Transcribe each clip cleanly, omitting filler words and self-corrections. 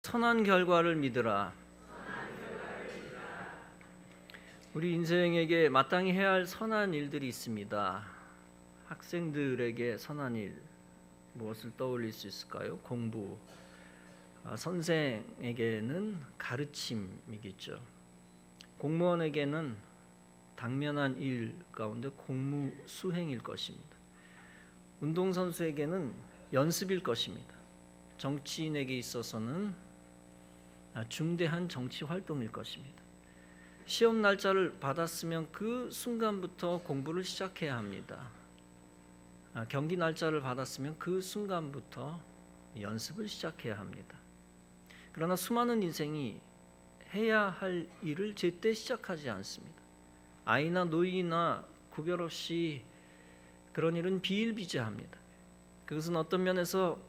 선한 결과를 믿으라. 우리 인생에게 마땅히 해야 할 선한 일들이 있습니다. 학생들에게 선한 일 무엇을 떠올릴 수 있을까요? 공부. 선생에게는 가르침이겠죠. 공무원에게는 당면한 일 가운데 공무 수행일 것입니다. 운동선수에게는 연습일 것입니다. 정치인에게 있어서는 중대한 정치 활동일 것입니다. 시험 날짜를 받았으면 그 순간부터 공부를 시작해야 합니다. 경기 날짜를 받았으면 그 순간부터 연습을 시작해야 합니다. 그러나 수많은 인생이 해야 할 일을 제때 시작하지 않습니다. 아이나 노인이나 구별 없이 그런 일은 비일비재합니다. 그것은 어떤 면에서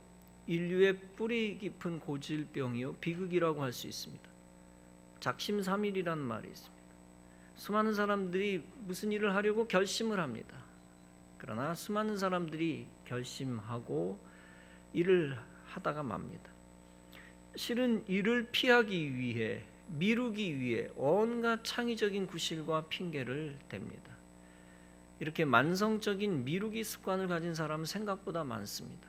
인류의 뿌리 깊은 고질병이요 비극이라고 할 수 있습니다. 작심삼일이라는 말이 있습니다. 수많은 사람들이 무슨 일을 하려고 결심을 합니다. 그러나 수많은 사람들이 결심하고 일을 하다가 맙니다. 실은 일을 피하기 위해, 미루기 위해 온갖 창의적인 구실과 핑계를 댑니다. 이렇게 만성적인 미루기 습관을 가진 사람은 생각보다 많습니다.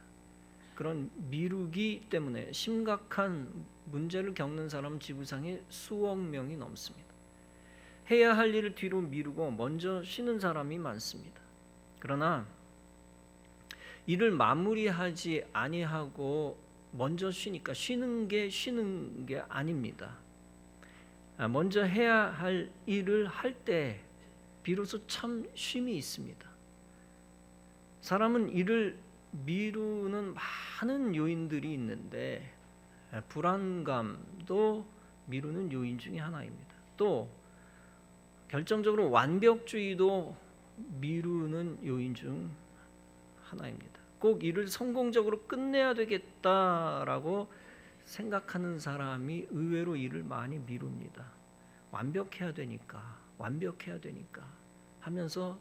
그런 미루기 때문에 심각한 문제를 겪는 사람은 지구상에 수억 명이 넘습니다. 해야 할 일을 뒤로 미루고 먼저 쉬는 사람이 많습니다. 그러나 일을 마무리하지 아니하고 먼저 쉬니까 쉬는 게 아닙니다. 먼저 해야 할 일을 할 때 비로소 참 쉼이 있습니다. 사람은 일을 미루는 많은 요인들이 있는데 불안감도 미루는 요인 중에 하나입니다. 또 결정적으로 완벽주의도 미루는 요인 중 하나입니다. 꼭 일을 성공적으로 끝내야 되겠다라고 생각하는 사람이 의외로 일을 많이 미룹니다. 완벽해야 되니까 하면서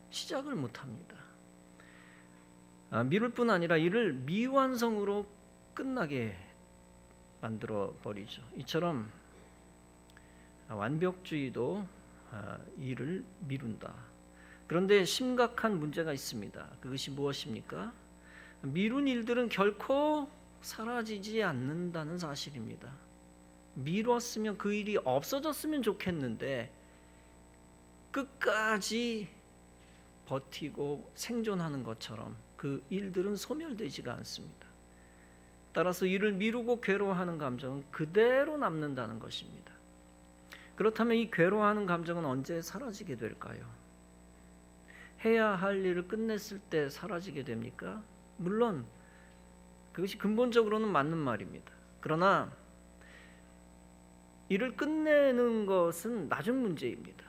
시작을 못합니다. 미룰 뿐 아니라 일을 미완성으로 끝나게 만들어 버리죠. 이처럼 완벽주의도 일을 미룬다. 그런데 심각한 문제가 있습니다. 그것이 무엇입니까? 미룬 일들은 결코 사라지지 않는다는 사실입니다. 미뤘으면 그 일이 없어졌으면 좋겠는데 끝까지 버티고 생존하는 것처럼 그 일들은 소멸되지가 않습니다. 따라서 일을 미루고 괴로워하는 감정은 그대로 남는다는 것입니다. 그렇다면 이 괴로워하는 감정은 언제 사라지게 될까요? 해야 할 일을 끝냈을 때 사라지게 됩니까? 물론 그것이 근본적으로는 맞는 말입니다. 그러나 일을 끝내는 것은 나중 문제입니다.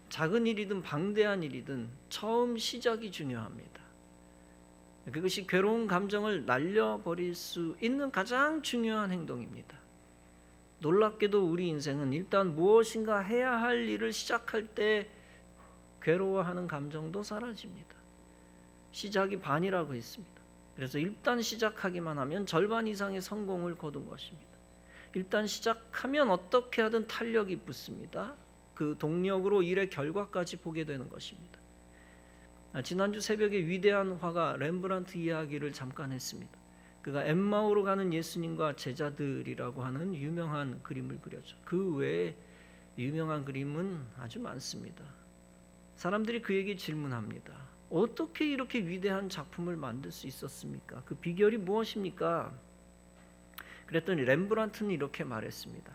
작은 일이든 방대한 일이든 처음 시작이 중요합니다. 그것이 괴로운 감정을 날려버릴 수 있는 가장 중요한 행동입니다. 놀랍게도 우리 인생은 일단 무엇인가 해야 할 일을 시작할 때 괴로워하는 감정도 사라집니다. 시작이 반이라고 했습니다. 그래서 일단 시작하기만 하면 절반 이상의 성공을 거둔 것입니다. 일단 시작하면 어떻게 하든 탄력이 붙습니다. 그 동력으로 일의 결과까지 보게 되는 것입니다. 지난주 새벽에 위대한 화가 렘브란트 이야기를 잠깐 했습니다. 그가 엠마오로 가는 예수님과 제자들이라고 하는 유명한 그림을 그렸죠. 그 외에 유명한 그림은 아주 많습니다. 사람들이 그에게 질문합니다. 어떻게 이렇게 위대한 작품을 만들 수 있었습니까? 그 비결이 무엇입니까? 그랬더니 렘브란트는 이렇게 말했습니다.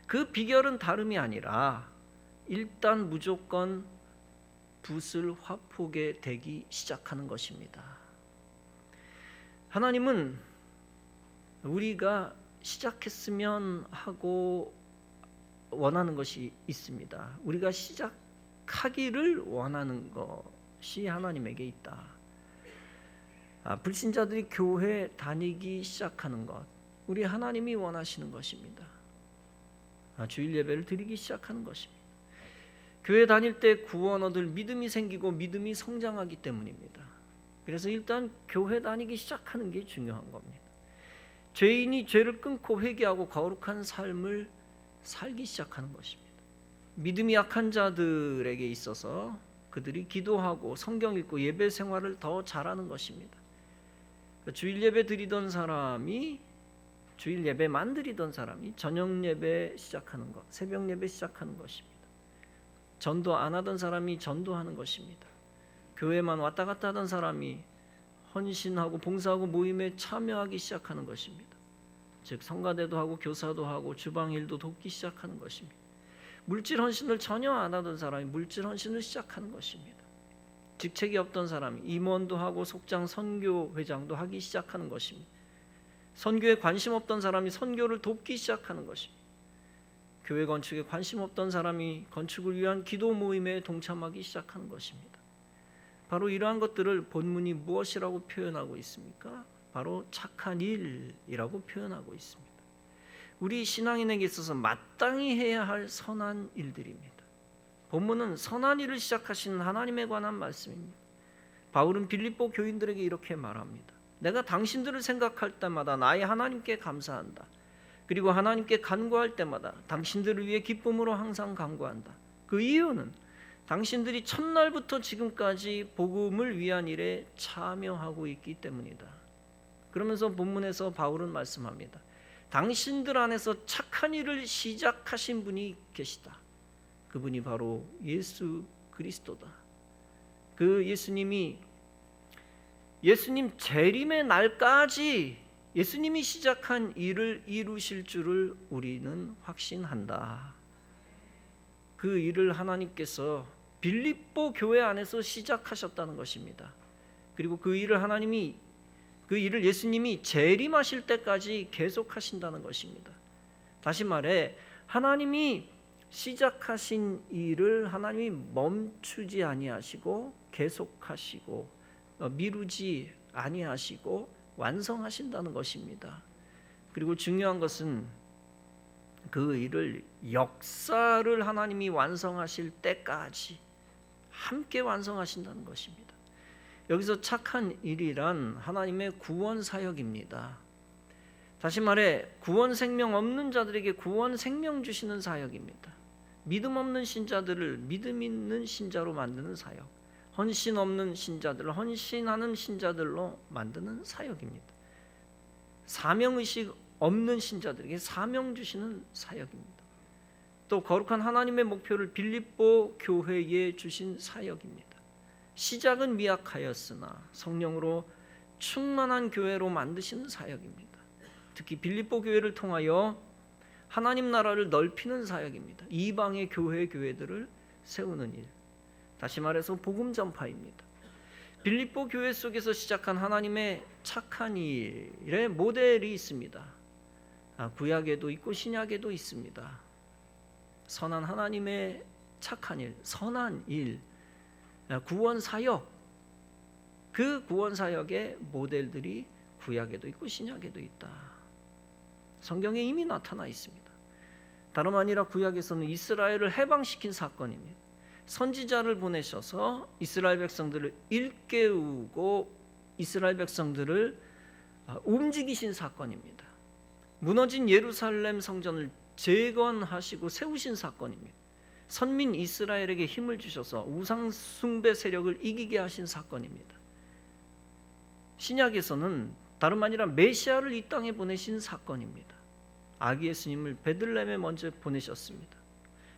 그 비결은 다름이 아니라 일단 무조건 붓을 화폭에 대기 시작하는 것입니다. 하나님은 우리가 시작했으면 하고 원하는 것이 있습니다. 우리가 시작하기를 원하는 것이 하나님에게 있다. 불신자들이 교회 다니기 시작하는 것, 우리 하나님이 원하시는 것입니다. 주일 예배를 드리기 시작하는 것입니다. 교회 다닐 때 구원 얻을 믿음이 생기고 믿음이 성장하기 때문입니다. 그래서 일단 교회 다니기 시작하는 게 중요한 겁니다. 죄인이 죄를 끊고 회개하고 거룩한 삶을 살기 시작하는 것입니다. 믿음이 약한 자들에게 있어서 그들이 기도하고 성경 읽고 예배 생활을 더 잘하는 것입니다. 주일 예배 드리던 사람이 주일 예배만 드리던 사람이 저녁 예배 시작하는 것, 새벽 예배 시작하는 것입니다. 전도 안 하던 사람이 전도하는 것입니다. 교회만 왔다 갔다 하던 사람이 헌신하고 봉사하고 모임에 참여하기 시작하는 것입니다. 즉 성가대도 하고 교사도 하고 주방 일도 돕기 시작하는 것입니다. 물질 헌신을 전혀 안 하던 사람이 물질 헌신을 시작하는 것입니다. 직책이 없던 사람이 임원도 하고 속장 선교회장도 하기 시작하는 것입니다. 선교에 관심 없던 사람이 선교를 돕기 시작하는 것입니다. 교회 건축에 관심 없던 사람이 건축을 위한 기도 모임에 동참하기 시작하는 것입니다. 바로 이러한 것들을 본문이 무엇이라고 표현하고 있습니까? 바로 착한 일이라고 표현하고 있습니다. 우리 신앙인에게 있어서 마땅히 해야 할 선한 일들입니다. 본문은 선한 일을 시작하신 하나님에 관한 말씀입니다. 바울은 빌립보 교인들에게 이렇게 말합니다. 내가 당신들을 생각할 때마다 나의 하나님께 감사한다. 그리고 하나님께 간구할 때마다 당신들을 위해 기쁨으로 항상 간구한다. 그 이유는 당신들이 첫날부터 지금까지 복음을 위한 일에 참여하고 있기 때문이다. 그러면서 본문에서 바울은 말씀합니다. 당신들 안에서 착한 일을 시작하신 분이 계시다. 그분이 바로 예수 그리스도다. 그 예수님 재림의 날까지 예수님이 시작한 일을 이루실 줄을 우리는 확신한다. 그 일을 하나님께서 빌립보 교회 안에서 시작하셨다는 것입니다. 그리고 그 일을 예수님이 재림하실 때까지 계속하신다는 것입니다. 다시 말해 하나님이 시작하신 일을 하나님이 멈추지 아니하시고 계속하시고 미루지 아니하시고 완성하신다는 것입니다. 그리고 중요한 것은 그 일을 역사를 하나님이 완성하실 때까지 함께 완성하신다는 것입니다. 여기서 착한 일이란 하나님의 구원 사역입니다. 다시 말해 구원 생명 없는 자들에게 구원 생명 주시는 사역입니다. 믿음 없는 신자들을 믿음 있는 신자로 만드는 사역, 헌신 없는 신자들을 헌신하는 신자들로 만드는 사역입니다. 사명의식 없는 신자들에게 사명 주시는 사역입니다. 또 거룩한 하나님의 목표를 빌립보 교회에 주신 사역입니다. 시작은 미약하였으나 성령으로 충만한 교회로 만드시는 사역입니다. 특히 빌립보 교회를 통하여 하나님 나라를 넓히는 사역입니다. 이방의 교회들을 세우는 일, 다시 말해서 복음 전파입니다. 빌립보 교회 속에서 시작한 하나님의 착한 일의 모델이 있습니다. 구약에도 있고 신약에도 있습니다. 선한 하나님의 착한 일, 선한 일, 구원 사역, 그 구원 사역의 모델들이 구약에도 있고 신약에도 있다. 성경에 이미 나타나 있습니다. 다름 아니라 구약에서는 이스라엘을 해방시킨 사건입니다. 선지자를 보내셔서 이스라엘 백성들을 일깨우고 이스라엘 백성들을 움직이신 사건입니다. 무너진 예루살렘 성전을 재건하시고 세우신 사건입니다. 선민 이스라엘에게 힘을 주셔서 우상 숭배 세력을 이기게 하신 사건입니다. 신약에서는 다름 아니라 메시아를 이 땅에 보내신 사건입니다. 아기 예수님을 베들레헴에 먼저 보내셨습니다.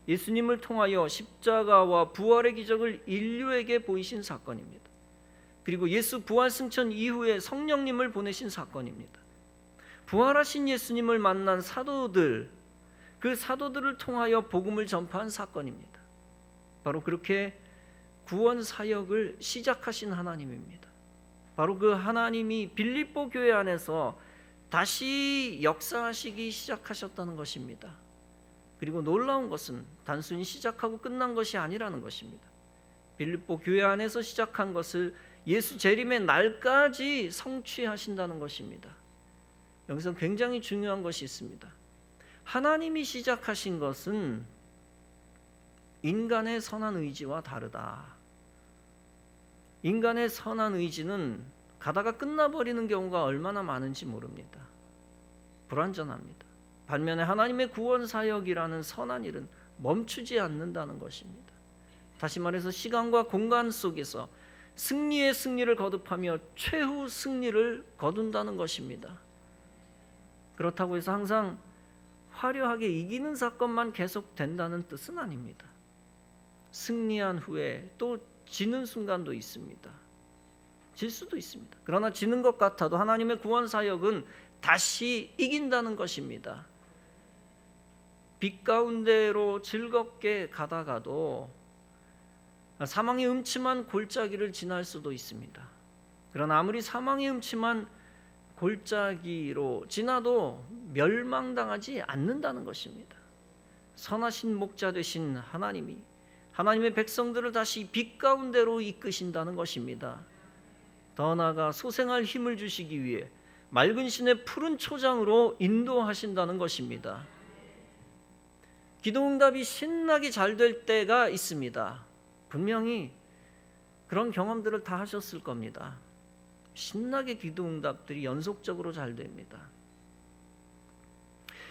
예수님을 통하여 십자가와 부활의 기적을 인류에게 보이신 사건입니다. 그리고 예수 부활 승천 이후에 성령님을 보내신 사건입니다. 부활하신 예수님을 만난 사도들, 그 사도들을 통하여 복음을 전파한 사건입니다. 바로 그렇게 구원 사역을 시작하신 하나님입니다. 바로 그 하나님이 빌립보 교회 안에서 다시 역사하시기 시작하셨다는 것입니다. 그리고 놀라운 것은 단순히 시작하고 끝난 것이 아니라는 것입니다. 빌립보 교회 안에서 시작한 것을 예수 재림의 날까지 성취하신다는 것입니다. 여기서 굉장히 중요한 것이 있습니다. 하나님이 시작하신 것은 인간의 선한 의지와 다르다. 인간의 선한 의지는 가다가 끝나버리는 경우가 얼마나 많은지 모릅니다. 불완전합니다. 반면에 하나님의 구원 사역이라는 선한 일은 멈추지 않는다는 것입니다. 다시 말해서 시간과 공간 속에서 승리의 승리를 거듭하며 최후 승리를 거둔다는 것입니다. 그렇다고 해서 항상 화려하게 이기는 사건만 계속된다는 뜻은 아닙니다. 승리한 후에 또 지는 순간도 있습니다. 질 수도 있습니다. 그러나 지는 것 같아도 하나님의 구원 사역은 다시 이긴다는 것입니다. 빛 가운데로 즐겁게 가다가도 사망의 음침한 골짜기를 지날 수도 있습니다. 그러나 아무리 사망의 음침한 골짜기로 지나도 멸망당하지 않는다는 것입니다. 선하신 목자 되신 하나님이 하나님의 백성들을 다시 빛 가운데로 이끄신다는 것입니다. 더 나아가 소생할 힘을 주시기 위해 맑은 신의 푸른 초장으로 인도하신다는 것입니다. 기도응답이 신나게 잘 될 때가 있습니다. 분명히 그런 경험들을 다 하셨을 겁니다. 신나게 기도응답들이 연속적으로 잘 됩니다.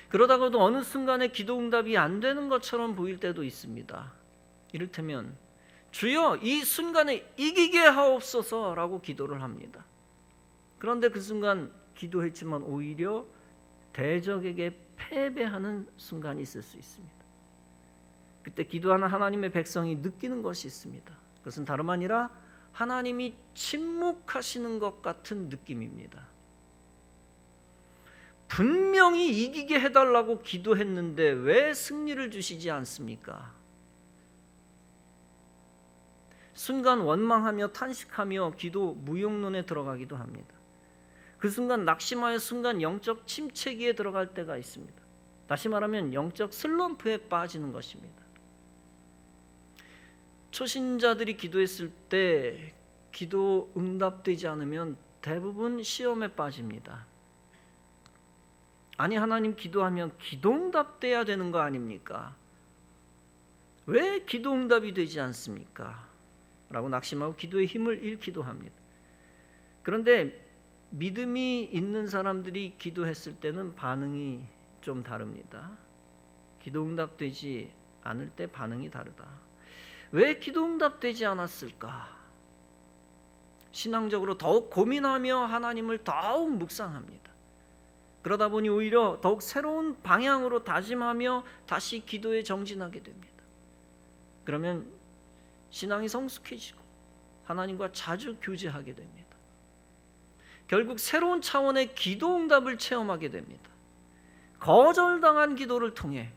그러다가도 어느 순간에 기도응답이 안 되는 것처럼 보일 때도 있습니다. 이를테면 주여 이 순간에 이기게 하옵소서라고 기도를 합니다. 그런데 그 순간 기도했지만 오히려 대적에게 패배하는 순간이 있을 수 있습니다. 그때 기도하는 하나님의 백성이 느끼는 것이 있습니다. 그것은 다름 아니라 하나님이 침묵하시는 것 같은 느낌입니다. 분명히 이기게 해달라고 기도했는데 왜 승리를 주시지 않습니까? 순간 원망하며 탄식하며 기도 무용론에 들어가기도 합니다. 그 순간 낙심하여 순간 영적 침체기에 들어갈 때가 있습니다. 다시 말하면 영적 슬럼프에 빠지는 것입니다. 초신자들이 기도했을 때 기도 응답되지 않으면 대부분 시험에 빠집니다. 아니 하나님 기도하면 기도 응답돼야 되는 거 아닙니까? 왜 기도 응답이 되지 않습니까? 라고 낙심하고 기도의 힘을 잃기도 합니다. 그런데 믿음이 있는 사람들이 기도했을 때는 반응이 좀 다릅니다. 기도 응답되지 않을 때 반응이 다르다. 왜 기도 응답되지 않았을까? 신앙적으로 더욱 고민하며 하나님을 더욱 묵상합니다. 그러다 보니 오히려 더욱 새로운 방향으로 다짐하며 다시 기도에 정진하게 됩니다. 그러면 신앙이 성숙해지고 하나님과 자주 교제하게 됩니다. 결국 새로운 차원의 기도 응답을 체험하게 됩니다. 거절당한 기도를 통해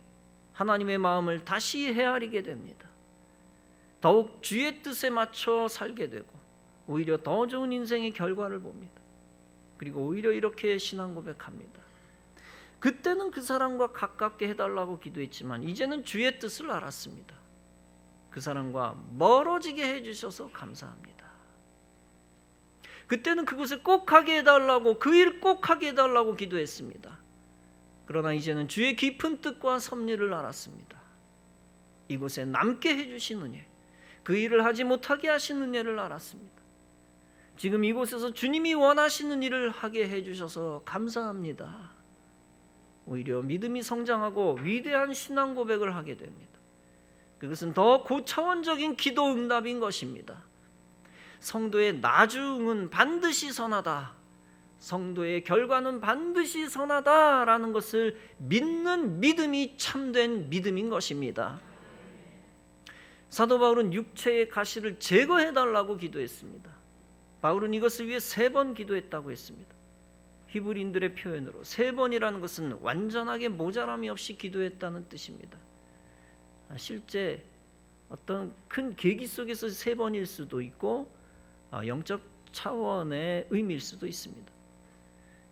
하나님의 마음을 다시 헤아리게 됩니다. 더욱 주의 뜻에 맞춰 살게 되고 오히려 더 좋은 인생의 결과를 봅니다. 그리고 오히려 이렇게 신앙 고백합니다. 그때는 그 사람과 가깝게 해달라고 기도했지만 이제는 주의 뜻을 알았습니다. 그 사람과 멀어지게 해주셔서 감사합니다. 그때는 그곳에 꼭 하게 해달라고 그 일 꼭 하게 해달라고 기도했습니다. 그러나 이제는 주의 깊은 뜻과 섭리를 알았습니다. 이곳에 남게 해주신 은혜, 그 일을 하지 못하게 하신 은혜를 알았습니다. 지금 이곳에서 주님이 원하시는 일을 하게 해주셔서 감사합니다. 오히려 믿음이 성장하고 위대한 신앙 고백을 하게 됩니다. 그것은 더 고차원적인 기도 응답인 것입니다. 성도의 나중은 반드시 선하다, 성도의 결과는 반드시 선하다라는 것을 믿는 믿음이 참된 믿음인 것입니다. 사도 바울은 육체의 가시를 제거해달라고 기도했습니다. 바울은 이것을 위해 3번 기도했다고 했습니다. 히브리인들의 표현으로 3번이라는 것은 완전하게 모자람이 없이 기도했다는 뜻입니다. 실제 어떤 큰 계기 속에서 3번일 수도 있고 영적 차원의 의미일 수도 있습니다.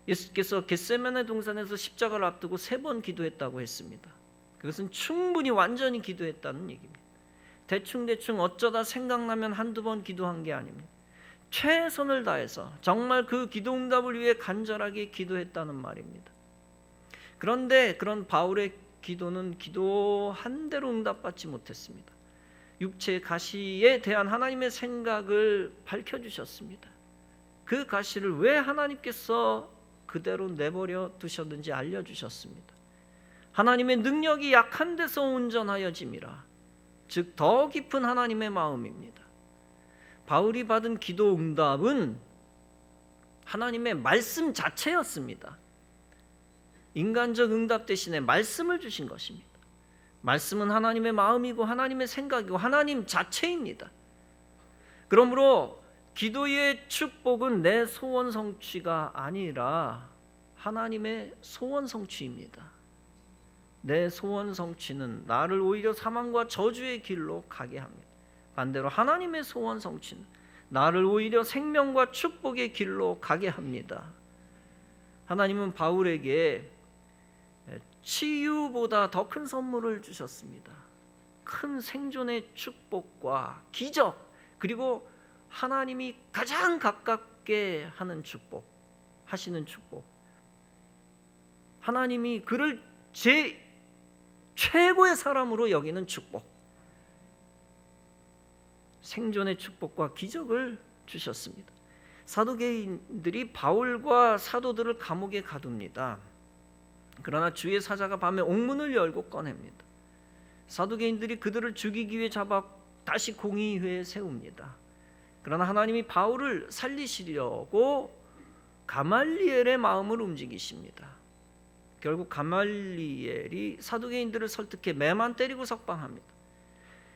예수께서 겟세마네 동산에서 십자가를 앞두고 3번 기도했다고 했습니다. 그것은 충분히 완전히 기도했다는 얘기입니다. 대충 어쩌다 생각나면 한두 번 기도한 게 아닙니다. 최선을 다해서 정말 그 기도 응답을 위해 간절하게 기도했다는 말입니다. 그런데 그런 바울의 기도는 기도한 대로 응답받지 못했습니다. 육체의 가시에 대한 하나님의 생각을 밝혀주셨습니다. 그 가시를 왜 하나님께서 그대로 내버려 두셨는지 알려주셨습니다. 하나님의 능력이 약한 데서 온전하여짐이라. 즉 더 깊은 하나님의 마음입니다. 바울이 받은 기도 응답은 하나님의 말씀 자체였습니다. 인간적 응답 대신에 말씀을 주신 것입니다. 말씀은 하나님의 마음이고 하나님의 생각이고 하나님 자체입니다. 그러므로 기도의 축복은 내 소원 성취가 아니라 하나님의 소원 성취입니다. 내 소원 성취는 나를 오히려 사망과 저주의 길로 가게 합니다. 반대로 하나님의 소원 성취는 나를 오히려 생명과 축복의 길로 가게 합니다. 하나님은 바울에게 치유보다 더 큰 선물을 주셨습니다. 큰 생존의 축복과 기적, 그리고 하나님이 가장 가깝게 하는 축복, 하시는 축복. 하나님이 그를 제 최고의 사람으로 여기는 축복, 생존의 축복과 기적을 주셨습니다. 사두개인들이 바울과 사도들을 감옥에 가둡니다. 그러나 주의 사자가 밤에 옥문을 열고 꺼냅니다. 사두개인들이 그들을 죽이기 위해 잡아 다시 공의회에 세웁니다. 그러나 하나님이 바울을 살리시려고 가말리엘의 마음을 움직이십니다. 결국 가말리엘이 사두개인들을 설득해 매만 때리고 석방합니다.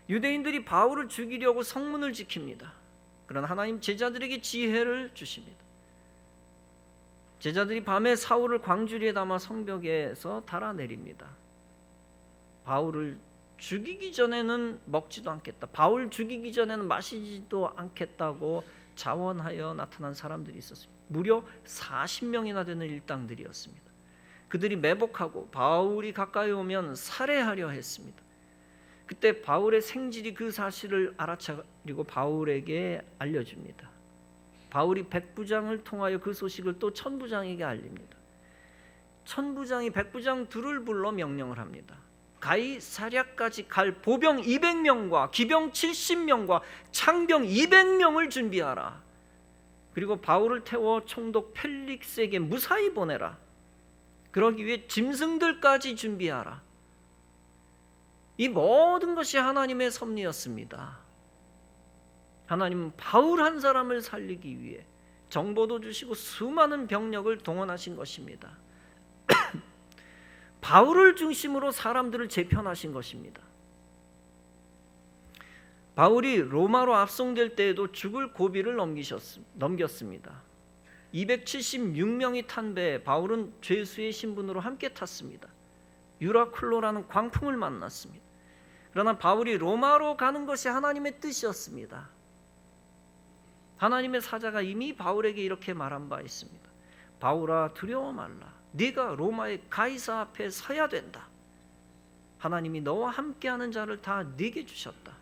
유대인들이 바울을 죽이려고 성문을 지킵니다. 그러나 하나님 제자들에게 지혜를 주십니다. 제자들이 밤에 사울을 광주리에 담아 성벽에서 달아내립니다. 바울을 죽이기 전에는 먹지도 않겠다, 바울 죽이기 전에는 마시지도 않겠다고 자원하여 나타난 사람들이 있었습니다. 무려 40명이나 되는 일당들이었습니다. 그들이 매복하고 바울이 가까이 오면 살해하려 했습니다. 그때 바울의 생질이 그 사실을 알아차리고 바울에게 알려줍니다. 바울이 백부장을 통하여 그 소식을 또 천부장에게 알립니다. 천부장이 백부장 둘을 불러 명령을 합니다. 가이사랴까지 갈 보병 200명과 기병 70명과 창병 200명을 준비하라. 그리고 바울을 태워 총독 펠릭스에게 무사히 보내라. 그러기 위해 짐승들까지 준비하라. 이 모든 것이 하나님의 섭리였습니다. 하나님은 바울 한 사람을 살리기 위해 정보도 주시고 수많은 병력을 동원하신 것입니다. 바울을 중심으로 사람들을 재편하신 것입니다. 바울이 로마로 압송될 때에도 죽을 고비를 넘겼습니다. 276명이 탄 배에 바울은 죄수의 신분으로 함께 탔습니다. 유라클로라는 광풍을 만났습니다. 그러나 바울이 로마로 가는 것이 하나님의 뜻이었습니다. 하나님의 사자가 이미 바울에게 이렇게 말한 바 있습니다. 바울아, 두려워 말라. 네가 로마의 가이사 앞에 서야 된다. 하나님이 너와 함께하는 자를 다 네게 주셨다.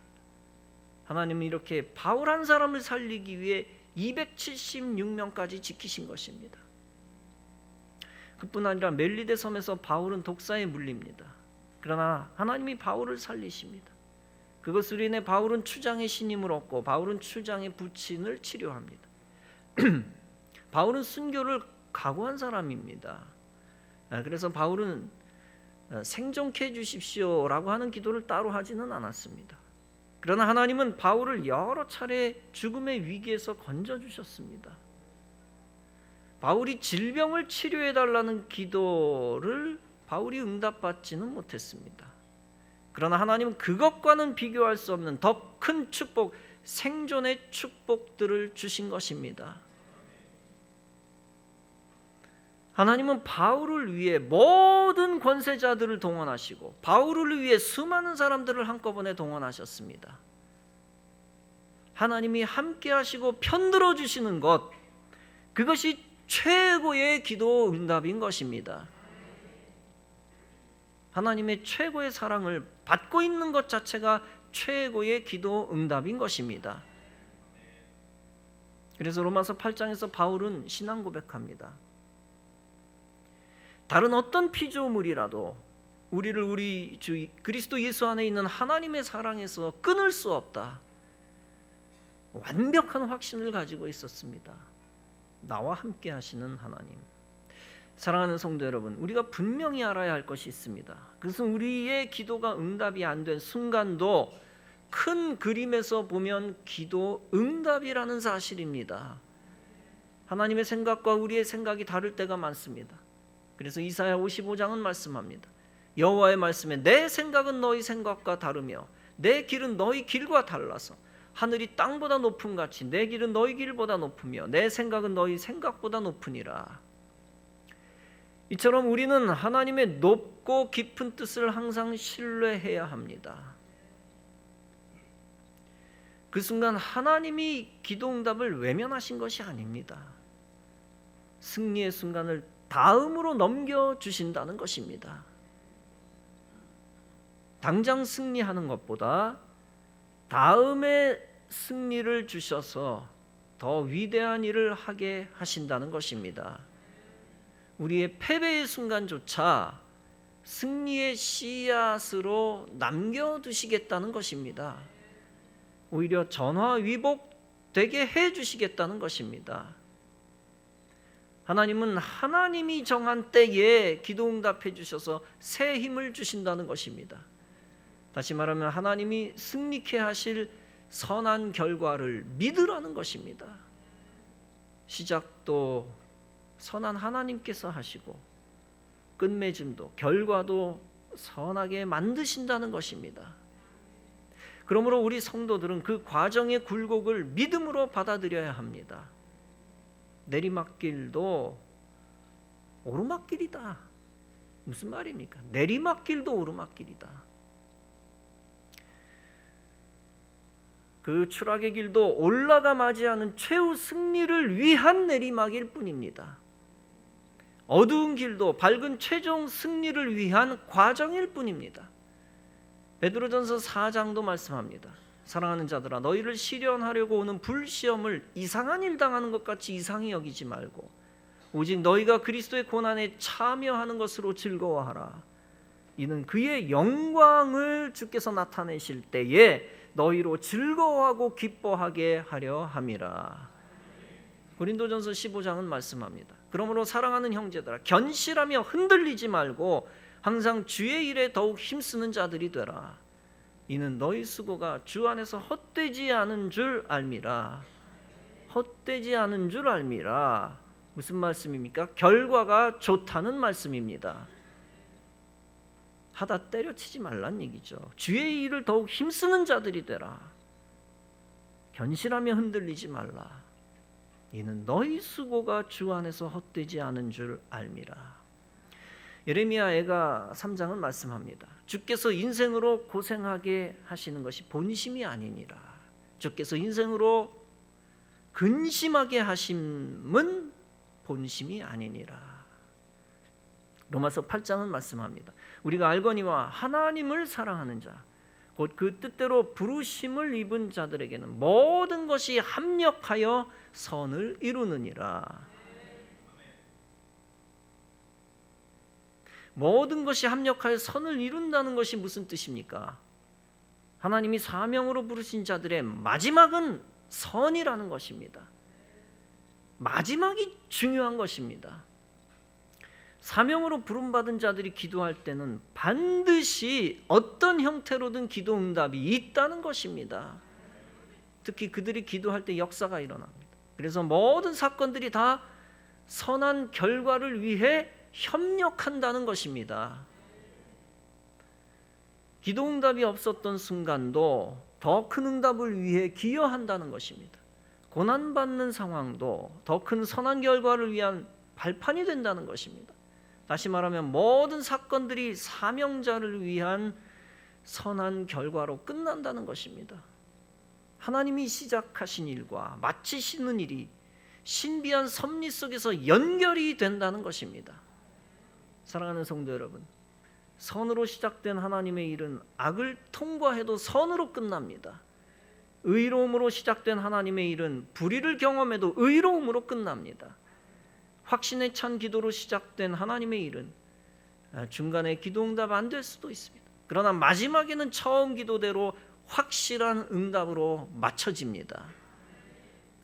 하나님은 이렇게 바울 한 사람을 살리기 위해 276명까지 지키신 것입니다. 그뿐 아니라 멜리데 섬에서 바울은 독사에 물립니다. 그러나 하나님이 바울을 살리십니다. 그것으로 인해 바울은 추장의 신임을 얻고 바울은 추장의 부친을 치료합니다. 바울은 순교를 각오한 사람입니다. 그래서 바울은 생존케 해주십시오라고 하는 기도를 따로 하지는 않았습니다. 그러나 하나님은 바울을 여러 차례 죽음의 위기에서 건져주셨습니다. 바울이 질병을 치료해달라는 기도를 바울이 응답받지는 못했습니다. 그러나 하나님은 그것과는 비교할 수 없는 더 큰 축복, 생존의 축복들을 주신 것입니다. 하나님은 바울을 위해 모든 권세자들을 동원하시고 바울을 위해 수많은 사람들을 한꺼번에 동원하셨습니다. 하나님이 함께 하시고 편들어 주시는 것, 그것이 최고의 기도 응답인 것입니다. 하나님의 최고의 사랑을 받고 있는 것 자체가 최고의 기도 응답인 것입니다. 그래서 로마서 8장에서 바울은 신앙 고백합니다. 다른 어떤 피조물이라도 우리를 우리 주 그리스도 예수 안에 있는 하나님의 사랑에서 끊을 수 없다. 완벽한 확신을 가지고 있었습니다. 나와 함께 하시는 하나님. 사랑하는 성도 여러분, 우리가 분명히 알아야 할 것이 있습니다. 그것은 우리의 기도가 응답이 안 된 순간도 큰 그림에서 보면 기도 응답이라는 사실입니다. 하나님의 생각과 우리의 생각이 다를 때가 많습니다. 그래서 이사야 55장은 말씀합니다. 여호와의 말씀에 내 생각은 너희 생각과 다르며 내 길은 너희 길과 달라서 하늘이 땅보다 높음 같이 내 길은 너희 길보다 높으며 내 생각은 너희 생각보다 높으니라. 이처럼 우리는 하나님의 높고 깊은 뜻을 항상 신뢰해야 합니다. 그 순간 하나님이 기도응답을 외면하신 것이 아닙니다. 승리의 순간을 다음으로 넘겨주신다는 것입니다. 당장 승리하는 것보다 다음에 승리를 주셔서 더 위대한 일을 하게 하신다는 것입니다. 우리의 패배의 순간조차 승리의 씨앗으로 남겨두시겠다는 것입니다. 오히려 전화위복되게 해주시겠다는 것입니다. 하나님은 하나님이 정한 때에 기도응답해 주셔서 새 힘을 주신다는 것입니다. 다시 말하면 하나님이 승리케 하실 선한 결과를 믿으라는 것입니다. 시작도 선한 하나님께서 하시고 끝맺음도 결과도 선하게 만드신다는 것입니다. 그러므로 우리 성도들은 그 과정의 굴곡을 믿음으로 받아들여야 합니다. 내리막길도 오르막길이다. 무슨 말입니까? 내리막길도 오르막길이다. 그 추락의 길도 올라가 맞이하는 최후 승리를 위한 내리막일 뿐입니다. 어두운 길도 밝은 최종 승리를 위한 과정일 뿐입니다. 베드로전서 4장도 말씀합니다. 사랑하는 자들아, 너희를 시련하려고 오는 불시험을 이상한 일 당하는 것 같이 이상히 여기지 말고 오직 너희가 그리스도의 고난에 참여하는 것으로 즐거워하라. 이는 그의 영광을 주께서 나타내실 때에 너희로 즐거워하고 기뻐하게 하려 함이라. 고린도전서 15장은 말씀합니다. 그러므로 사랑하는 형제들아, 견실하며 흔들리지 말고 항상 주의 일에 더욱 힘쓰는 자들이 되라. 이는 너희 수고가 주 안에서 헛되지 않은 줄 알미라. 헛되지 않은 줄 알미라. 무슨 말씀입니까? 결과가 좋다는 말씀입니다. 하다 때려치지 말란 얘기죠. 주의 일을 더욱 힘쓰는 자들이 되라. 견실하며 흔들리지 말라. 이는 너희 수고가 주 안에서 헛되지 않은 줄 알미라. 예레미야 애가 3장은 말씀합니다. 주께서 인생으로 고생하게 하시는 것이 본심이 아니니라. 주께서 인생으로 근심하게 하심은 본심이 아니니라. 로마서 8장은 말씀합니다. 우리가 알거니와 하나님을 사랑하는 자 곧 그 뜻대로 부르심을 입은 자들에게는 모든 것이 합력하여 선을 이루느니라. 모든 것이 합력하여 선을 이룬다는 것이 무슨 뜻입니까? 하나님이 사명으로 부르신 자들의 마지막은 선이라는 것입니다. 마지막이 중요한 것입니다. 사명으로 부름받은 자들이 기도할 때는 반드시 어떤 형태로든 기도 응답이 있다는 것입니다. 특히 그들이 기도할 때 역사가 일어납니다. 그래서 모든 사건들이 다 선한 결과를 위해 협력한다는 것입니다. 기도 응답이 없었던 순간도 더 큰 응답을 위해 기여한다는 것입니다. 고난받는 상황도 더 큰 선한 결과를 위한 발판이 된다는 것입니다. 다시 말하면 모든 사건들이 사명자를 위한 선한 결과로 끝난다는 것입니다. 하나님이 시작하신 일과 마치시는 일이 신비한 섭리 속에서 연결이 된다는 것입니다. 사랑하는 성도 여러분, 선으로 시작된 하나님의 일은 악을 통과해도 선으로 끝납니다. 의로움으로 시작된 하나님의 일은 불의를 경험해도 의로움으로 끝납니다. 확신에 찬 기도로 시작된 하나님의 일은 중간에 기도 응답 안 될 수도 있습니다. 그러나 마지막에는 처음 기도대로 확실한 응답으로 맞춰집니다.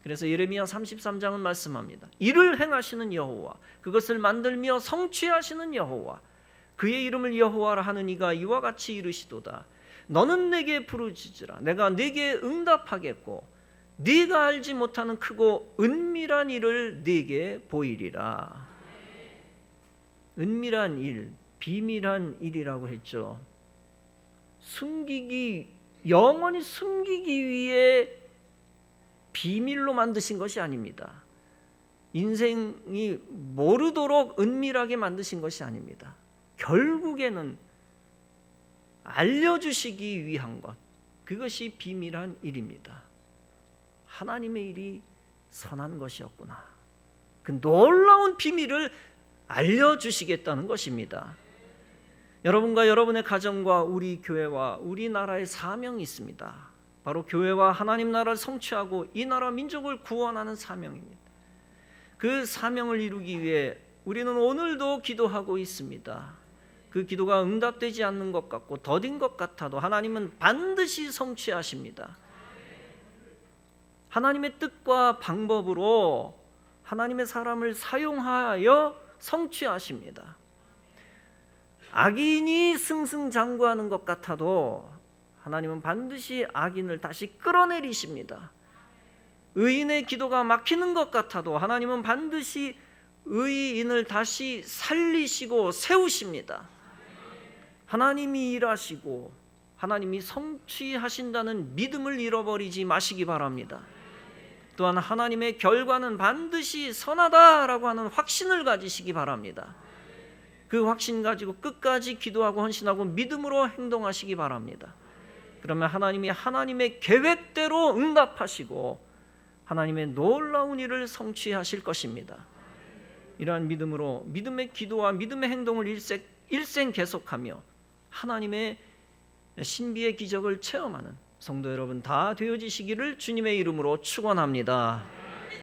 그래서 예레미야 33장은 말씀합니다. 이를 행하시는 여호와, 그것을 만들며 성취하시는 여호와, 그의 이름을 여호와라 하는 이가 이와 같이 이르시도다. 너는 내게 부르짖으라. 내가 네게 응답하겠고 네가 알지 못하는 크고 은밀한 일을 네게 보이리라. 은밀한 일, 비밀한 일이라고 했죠. 영원히 숨기기 위해 비밀로 만드신 것이 아닙니다. 인생이 모르도록 은밀하게 만드신 것이 아닙니다. 결국에는 알려주시기 위한 것, 그것이 비밀한 일입니다. 하나님의 일이 선한 것이었구나. 그 놀라운 비밀을 알려주시겠다는 것입니다. 여러분과 여러분의 가정과 우리 교회와 우리나라의 사명이 있습니다. 바로 교회와 하나님 나라를 성취하고 이 나라 민족을 구원하는 사명입니다. 그 사명을 이루기 위해 우리는 오늘도 기도하고 있습니다. 그 기도가 응답되지 않는 것 같고 더딘 것 같아도 하나님은 반드시 성취하십니다. 하나님의 뜻과 방법으로 하나님의 사람을 사용하여 성취하십니다. 악인이 승승장구하는 것 같아도 하나님은 반드시 악인을 다시 끌어내리십니다. 의인의 기도가 막히는 것 같아도 하나님은 반드시 의인을 다시 살리시고 세우십니다. 하나님이 일하시고 하나님이 성취하신다는 믿음을 잃어버리지 마시기 바랍니다. 또한 하나님의 결과는 반드시 선하다라고 하는 확신을 가지시기 바랍니다. 그 확신 가지고 끝까지 기도하고 헌신하고 믿음으로 행동하시기 바랍니다. 그러면 하나님이 하나님의 계획대로 응답하시고 하나님의 놀라운 일을 성취하실 것입니다. 이러한 믿음으로 믿음의 기도와 믿음의 행동을 일생 계속하며 하나님의 신비의 기적을 체험하는 성도 여러분 다 되어지시기를 주님의 이름으로 축원합니다.